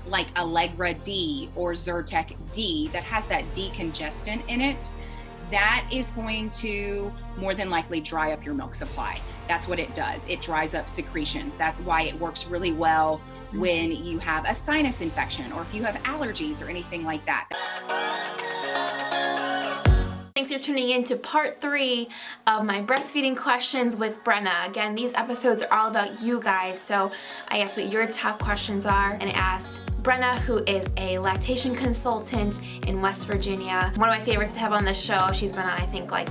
like Allegra D or Zyrtec D that has that decongestant in it, that is going to more than likely dry up your milk supply. That's what it does. It dries up secretions. That's why it works really well when you have a sinus infection or if you have allergies or anything like that. Thanks for tuning in to part 3 of my breastfeeding questions with Brenna. Again, these episodes are all about you guys, so I asked what your top questions are, and I asked Brenna, who is a lactation consultant in West Virginia. One of my favorites to have on the show. She's been on, I think, like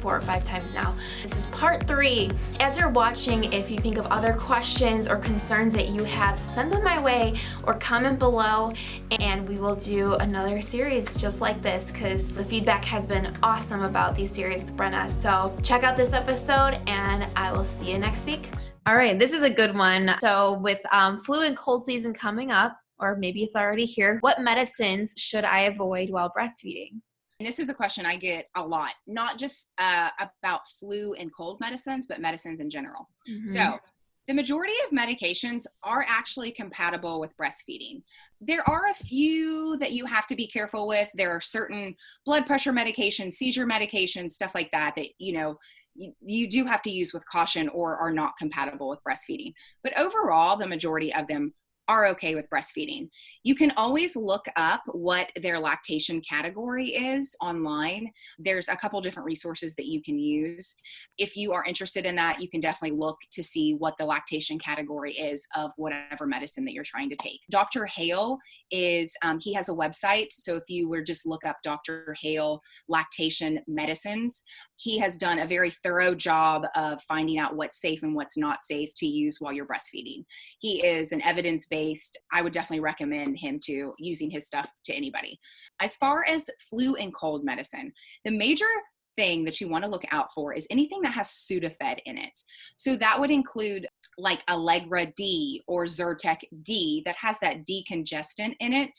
4 or 5 times now. This is part 3. As you're watching, if you think of other questions or concerns that you have, send them my way or comment below, and we will do another series just like this because the feedback has been awesome about these series with Brenna. So check out this episode and I will see you next week. All right, this is a good one. So with flu and cold season coming up, or maybe it's already here, what medicines should I avoid while breastfeeding? This is a question I get a lot, not just about flu and cold medicines, but medicines in general. So the majority of medications are actually compatible with breastfeeding. There are a few that you have to be careful with. There are certain blood pressure medications, seizure medications, stuff like that, that, you do have to use with caution or are not compatible with breastfeeding. But overall, the majority of them are okay with breastfeeding. You can always look up what their lactation category is online. There's a couple different resources that you can use. If you are interested in that, you can definitely look to see what the lactation category is of whatever medicine that you're trying to take. Dr. Hale is, he has a website. So if you were just look up Dr. Hale lactation medicines, he has done a very thorough job of finding out what's safe and what's not safe to use while you're breastfeeding. He is an evidence-based. I would definitely recommend him to using his stuff to anybody. As far as flu and cold medicine, the major thing that you want to look out for is anything that has Sudafed in it. So that would include like Allegra D or Zyrtec D that has that decongestant in it.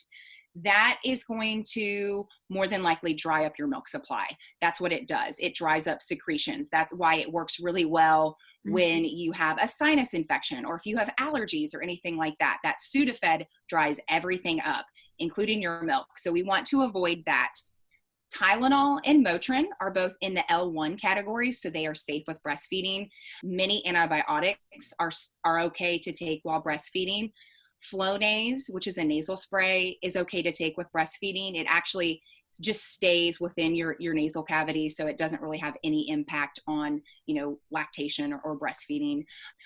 That is going to more than likely dry up your milk supply. That's what it does. It dries up secretions. That's why it works really well when you have a sinus infection or if you have allergies or anything like that. That Sudafed dries everything up, including your milk. So we want to avoid that. Tylenol and Motrin are both in the L1 category, so they are safe with breastfeeding. Many antibiotics are okay to take while breastfeeding. Flonase, which is a nasal spray, is okay to take with breastfeeding. It actually just stays within your nasal cavity, so it doesn't really have any impact on, lactation or breastfeeding.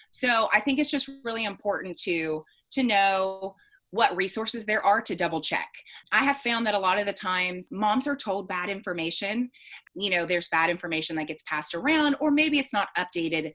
So I think it's just really important to know what resources there are to double check. I have found that a lot of the times moms are told bad information. There's bad information that gets passed around, or maybe it's not updated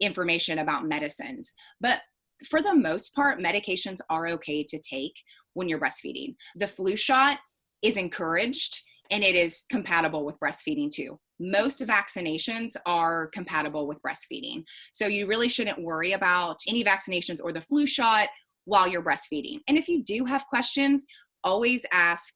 information about medicines. But for the most part, medications are okay to take when you're breastfeeding. The flu shot is encouraged and it is compatible with breastfeeding too. Most vaccinations are compatible with breastfeeding. So you really shouldn't worry about any vaccinations or the flu shot while you're breastfeeding. And if you do have questions, always ask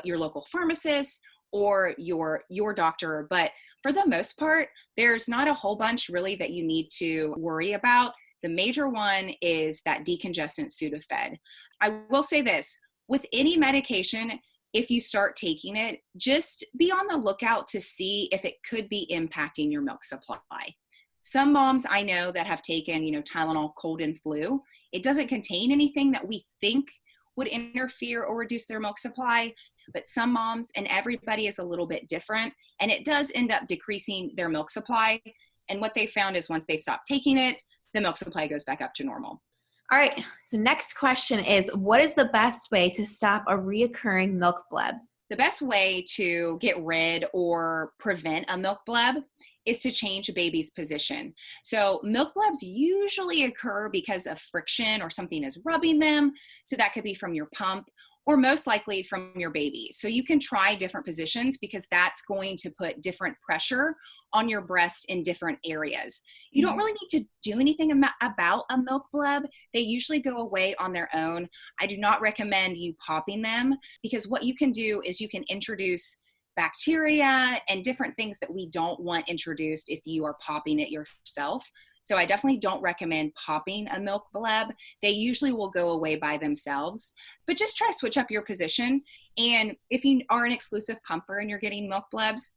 your local pharmacist or your doctor. But for the most part, there's not a whole bunch really that you need to worry about. The major one is that decongestant Sudafed. I will say this, with any medication, if you start taking it, just be on the lookout to see if it could be impacting your milk supply. Some moms I know that have taken, Tylenol cold and flu, it doesn't contain anything that we think would interfere or reduce their milk supply, but some moms and everybody is a little bit different, and it does end up decreasing their milk supply. And what they found is once they've stopped taking it, the milk supply goes back up to normal. All right, so next question is, what is the best way to stop a reoccurring milk bleb? The best way to get rid or prevent a milk bleb is to change a baby's position. So milk blebs usually occur because of friction or something is rubbing them. So that could be from your pump or most likely from your baby. So you can try different positions because that's going to put different pressure on your breast in different areas. You don't really need to do anything about a milk bleb. They usually go away on their own. I do not recommend you popping them because what you can do is you can introduce bacteria and different things that we don't want introduced if you are popping it yourself. So I definitely don't recommend popping a milk bleb. They usually will go away by themselves, but just try to switch up your position. And if you are an exclusive pumper and you're getting milk blebs,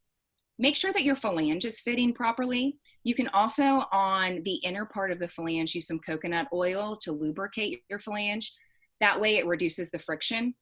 make sure that your phalange is fitting properly. You can also, on the inner part of the phalange, use some coconut oil to lubricate your phalange. That way it reduces the friction.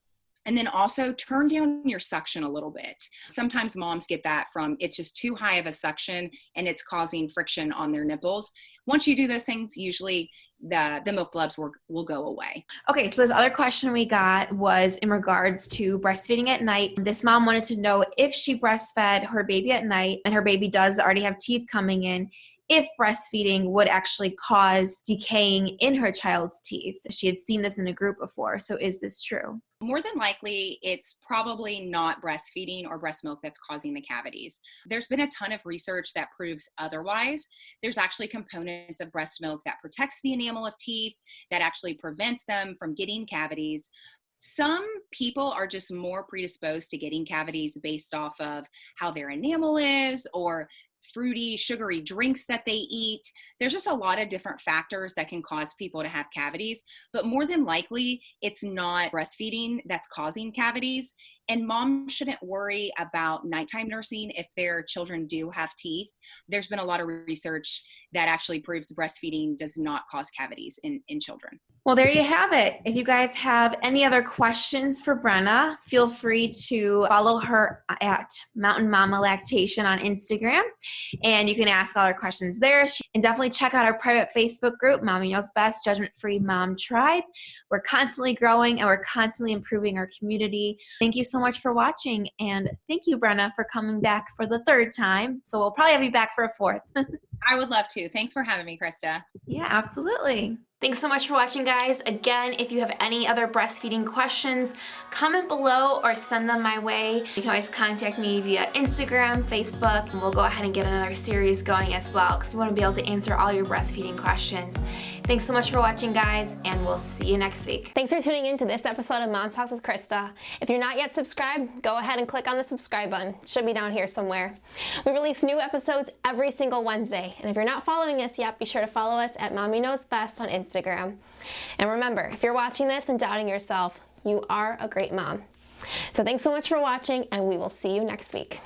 And then also turn down your suction a little bit. Sometimes moms get that from it's just too high of a suction and it's causing friction on their nipples. Once you do those things, usually the milk blebs will go away. Okay, so this other question we got was in regards to breastfeeding at night. This mom wanted to know if she breastfed her baby at night and her baby does already have teeth coming in, if breastfeeding would actually cause decaying in her child's teeth. She had seen this in a group before. So is this true? More than likely, it's probably not breastfeeding or breast milk that's causing the cavities. There's been a ton of research that proves otherwise. There's actually components of breast milk that protects the enamel of teeth, that actually prevents them from getting cavities. Some people are just more predisposed to getting cavities based off of how their enamel is or fruity, sugary drinks that they eat. There's just a lot of different factors that can cause people to have cavities, but more than likely, it's not breastfeeding that's causing cavities. And moms shouldn't worry about nighttime nursing if their children do have teeth. There's been a lot of research that actually proves breastfeeding does not cause cavities in children. Well, there you have it. If you guys have any other questions for Brenna, feel free to follow her at mountainmamalactation on Instagram, and you can ask all her questions there. And definitely check out our private Facebook group, Mommy Knows Best, Judgment-Free Mom Tribe. We're constantly growing and we're constantly improving our community. Thank you so much for watching, and thank you, Brenna, for coming back for the third time. So we'll probably have you back for a fourth. I would love to. Thanks for having me, Krista. Yeah, absolutely. Thanks so much for watching, guys. Again, if you have any other breastfeeding questions, comment below or send them my way. You can always contact me via Instagram, Facebook, and we'll go ahead and get another series going as well because we want to be able to answer all your breastfeeding questions. Thanks so much for watching, guys, and we'll see you next week. Thanks for tuning in to this episode of Mom Talks with Krista. If you're not yet subscribed, go ahead and click on the subscribe button. It should be down here somewhere. We release new episodes every single Wednesday, and if you're not following us yet, be sure to follow us at Mommy Knows Best on Instagram. And remember, if you're watching this and doubting yourself, you are a great mom. So thanks so much for watching, and we will see you next week.